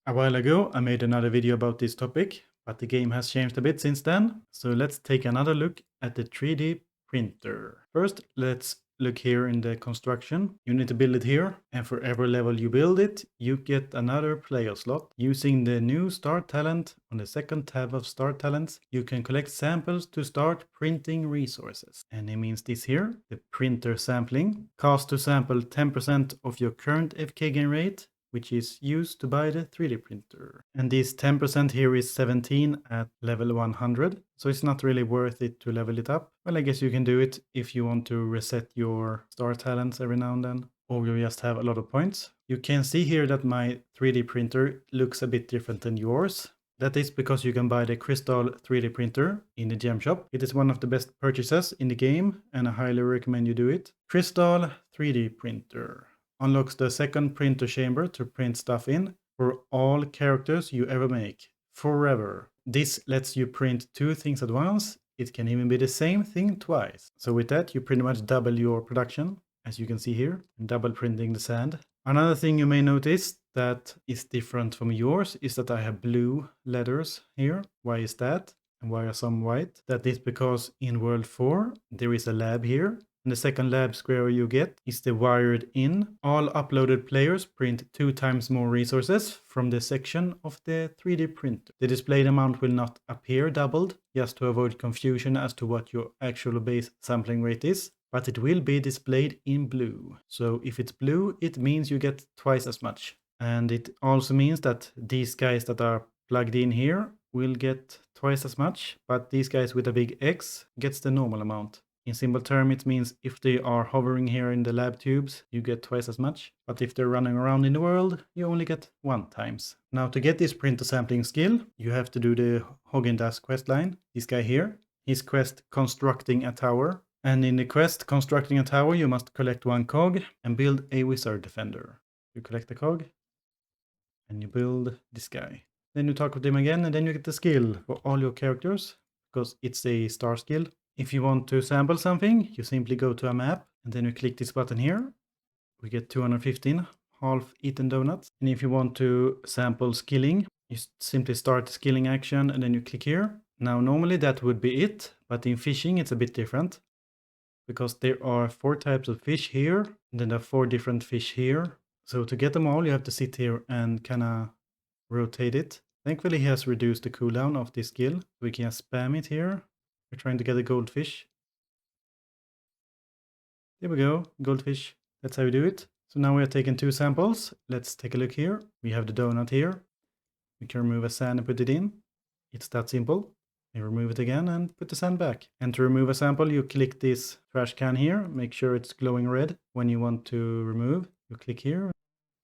A while ago, I made another video about this topic, but the game has changed a bit since then. So let's take another look at the 3D printer. First, let's look here in the construction. You need to build it here, and for every level you build it, you get another player slot. Using the new Start Talent on the second tab of Start Talents, you can collect samples to start printing resources. And it means this here, the printer sampling. Cost to sample 10% of your current AFK Gain rate, which is used to buy the 3D printer. And this 10% here is 17 at level 100, so it's not really worth it to level it up. Well, I guess you can do it if you want to reset your star talents every now and then, or you just have a lot of points. You can see here that my 3D printer looks a bit different than yours. That is because you can buy the Crystal 3D printer in the gem shop. It is one of the best purchases in the game, and I highly recommend you do it. Crystal 3D printer unlocks the second printer chamber to print stuff in for all characters you ever make, forever. This lets you print two things at once. It can even be the same thing twice. So with that, you pretty much double your production, as you can see here, double printing the sand. Another thing you may notice that is different from yours is that I have blue letters here. Why is that? And why are some white? That is because in World 4, there is a lab here. And the second lab square you get is the wired in. All uploaded players print 2 times more resources from the section of the 3D printer. The displayed amount will not appear doubled, just to avoid confusion as to what your actual base sampling rate is, but it will be displayed in blue. So if it's blue, it means you get twice as much. And it also means that these guys that are plugged in here will get twice as much, but these guys with a big X gets the normal amount. In simple term, it means if they are hovering here in the lab tubes, you get twice as much. But if they're running around in the world, you only get 1 times. Now to get this printer sampling skill, you have to do the Haagen-Dazs quest line. This guy here, his quest Constructing a Tower. And in the quest Constructing a Tower, you must collect 1 cog and build a wizard defender. You collect the cog and you build this guy. Then you talk with him again and then you get the skill for all your characters, because it's a star skill. If you want to sample something, you simply go to a map and then you click this button here. We get 215 half-eaten donuts. And if you want to sample skilling, you simply start the skilling action and then you click here. Now normally that would be it, but in fishing it's a bit different, because there are 4 types of fish here and then there are 4 different fish here. So to get them all, you have to sit here and kind of rotate it. Thankfully he has reduced the cooldown of this skill. We can spam it here. We're trying to get a goldfish. There we go, goldfish. That's how we do it. So now we are taking 2 samples. Let's take a look here. We have the donut here. We can remove a sand and put it in. It's that simple. You remove it again and put the sand back. And to remove a sample, you click this trash can here. Make sure it's glowing red when you want to remove. You click here.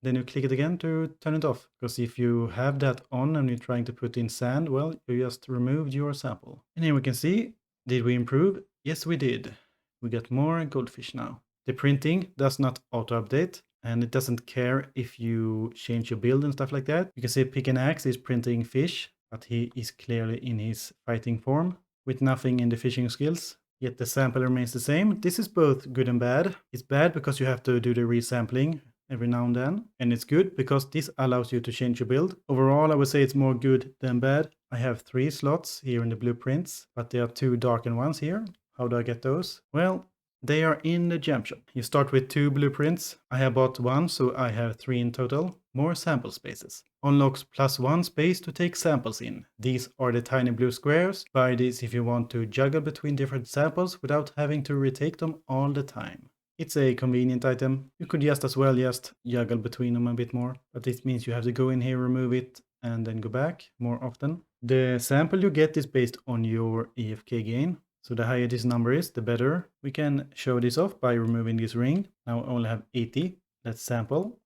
Then you click it again to turn it off. Because if you have that on and you're trying to put in sand, well, you just removed your sample. And here we can see, did we improve? Yes, we did. We got more goldfish now. The printing does not auto-update, and it doesn't care if you change your build and stuff like that. You can see Pick an Axe is printing fish, but he is clearly in his fighting form with nothing in the fishing skills. Yet the sample remains the same. This is both good and bad. It's bad because you have to do the resampling every now and then, and it's good because this allows you to change your build. Overall, I would say it's more good than bad. I have 3 slots here in the blueprints, but there are 2 darkened ones here. How do I get those? Well, they are in the gem shop. You start with 2 blueprints. I have bought 1, so I have 3 in total. More sample spaces. Unlocks +1 space to take samples in. These are the tiny blue squares. Buy these if you want to juggle between different samples without having to retake them all the time. It's a convenient item. You could just as well just juggle between them a bit more, but this means you have to go in here, remove it, and then go back more often. The sample you get is based on your AFK gain. So the higher this number is, the better. We can show this off by removing this ring. Now I only have 80. Let's sample.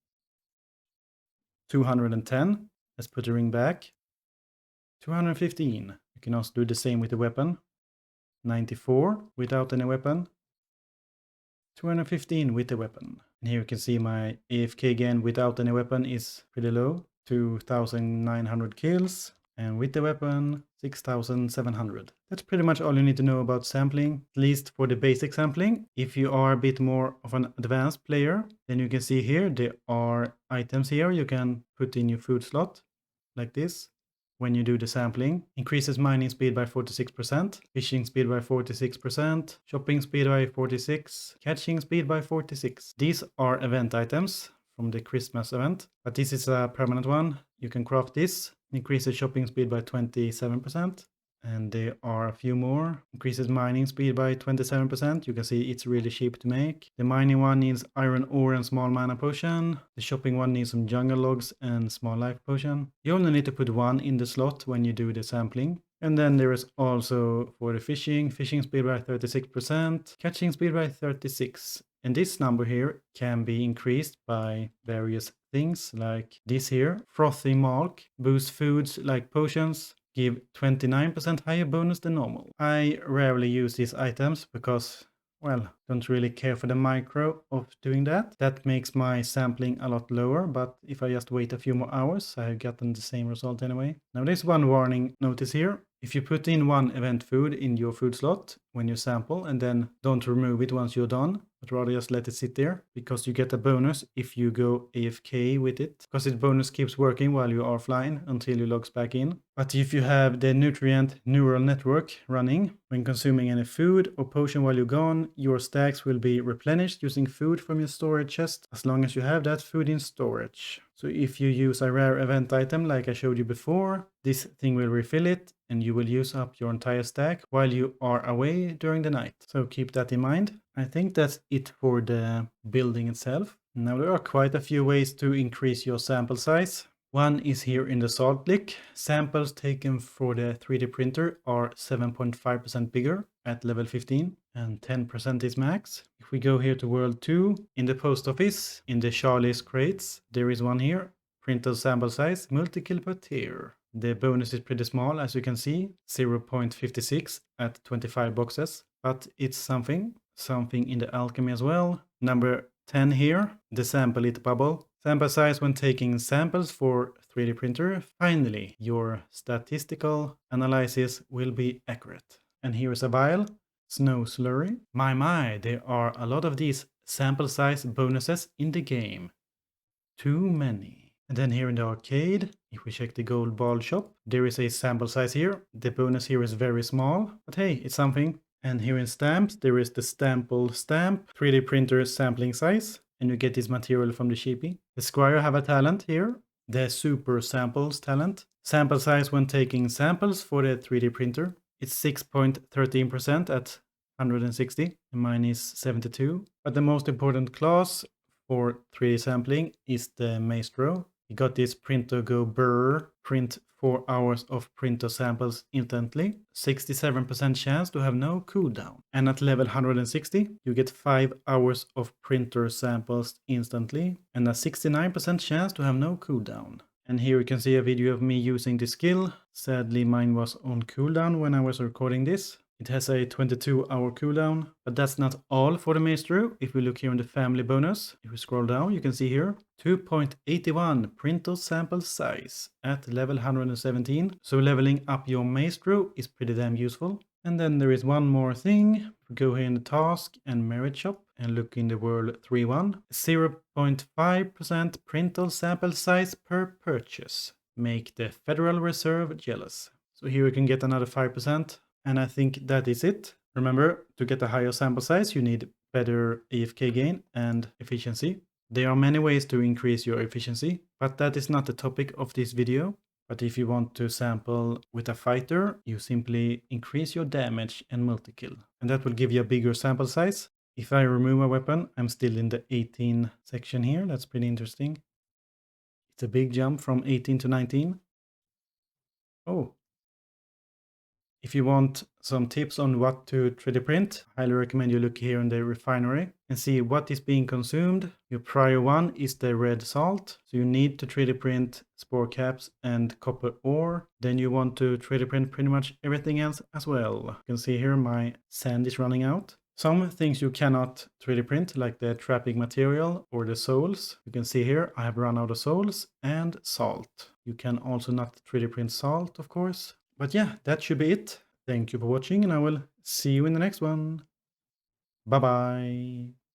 210. Let's put the ring back. 215. You can also do the same with the weapon. 94 without any weapon. 215 with the weapon. And here you can see my AFK gain without any weapon is pretty low. 2,900 kills. And with the weapon, 6,700. That's pretty much all you need to know about sampling, at least for the basic sampling. If you are a bit more of an advanced player, then you can see here there are items here you can put in your food slot. like this. When you do the sampling, increases mining speed by 46%, fishing speed by 46%, shopping speed by 46%, catching speed by 46%. These are event items from the Christmas event, but this is a permanent one. You can craft this, increases shopping speed by 27%. And there are a few more. Increases mining speed by 27%. You can see it's really cheap to make. The mining one needs iron ore and small mana potion. The shopping one needs some jungle logs and small life potion. You only need to put one in the slot when you do the sampling. And then there is also for the fishing speed by 36%, catching speed by 36%. And this number here can be increased by various things like this here. Frothy Malk boosts foods like potions, give 29% higher bonus than normal. I rarely use these items because, well, don't really care for the micro of doing that. That makes my sampling a lot lower, but if I just wait a few more hours, I have gotten the same result anyway. Now there's one warning notice here. If you put in one event food in your food slot when you sample and then don't remove it once you're done, but rather just let it sit there, because you get a bonus if you go AFK with it, because this bonus keeps working while you are offline until you logs back in. But if you have the nutrient neural network running, when consuming any food or potion while you're gone, your stacks will be replenished using food from your storage chest as long as you have that food in storage. So if you use a rare event item like I showed you before, this thing will refill it and you will use up your entire stack while you are away during the night. So keep that in mind. I think that's it for the building itself. Now there are quite a few ways to increase your sample size. One is here in the salt lick. Samples taken for the 3D printer are 7.5% bigger at level 15 and 10% is max. If we go here to World 2, in the post office, in the Charlie's crates, there is one here. Printer sample size, multi-kill per tier. The bonus is pretty small, as you can see, 0.56 at 25 boxes, but it's something in the alchemy as well. Number 10 here, the sample it bubble. Sample size when taking samples for 3D printer. Finally, your statistical analysis will be accurate. And here is a vial, snow slurry. My, there are a lot of these sample size bonuses in the game. Too many. And then here in the arcade, if we check the gold ball shop, there is a sample size here. The bonus here is very small, but hey, it's something. And here in stamps, there is the Stample stamp, 3D printer sampling size, and you get this material from the sheepy. The Squire have a talent here, the Super Samples talent. Sample size when taking samples for the 3D printer. It's 6.13% at 160, and mine is 72. But the most important class for 3D sampling is the Maestro. You got this printer go brrr, print 4 hours of printer samples instantly, 67% chance to have no cooldown. And at level 160, you get 5 hours of printer samples instantly, and a 69% chance to have no cooldown. And here you can see a video of me using this skill. Sadly, mine was on cooldown when I was recording this. It has a 22-hour cooldown, but that's not all for the Maestro. If we look here in the family bonus, if we scroll down, you can see here 2.81 printer sample size at level 117. So leveling up your Maestro is pretty damn useful. And then there is one more thing. We go here in the task and merit shop and look in the world 3.1. 0.5% printer sample size per purchase. Make the Federal Reserve jealous. So here we can get another 5%. And I think that is it. Remember, to get a higher sample size, you need better AFK gain and efficiency. There are many ways to increase your efficiency, but that is not the topic of this video. But if you want to sample with a fighter, you simply increase your damage and multi-kill. And that will give you a bigger sample size. If I remove a weapon, I'm still in the 18 section here. That's pretty interesting. It's a big jump from 18 to 19. Oh. If you want some tips on what to 3D print, I highly recommend you look here in the refinery and see what is being consumed. Your prior one is the red salt. So you need to 3D print spore caps and copper ore. Then you want to 3D print pretty much everything else as well. You can see here my sand is running out. Some things you cannot 3D print, like the trapping material or the souls. You can see here I have run out of souls and salt. You can also not 3D print salt, of course. But yeah, that should be it. Thank you for watching, and I will see you in the next one. Bye bye.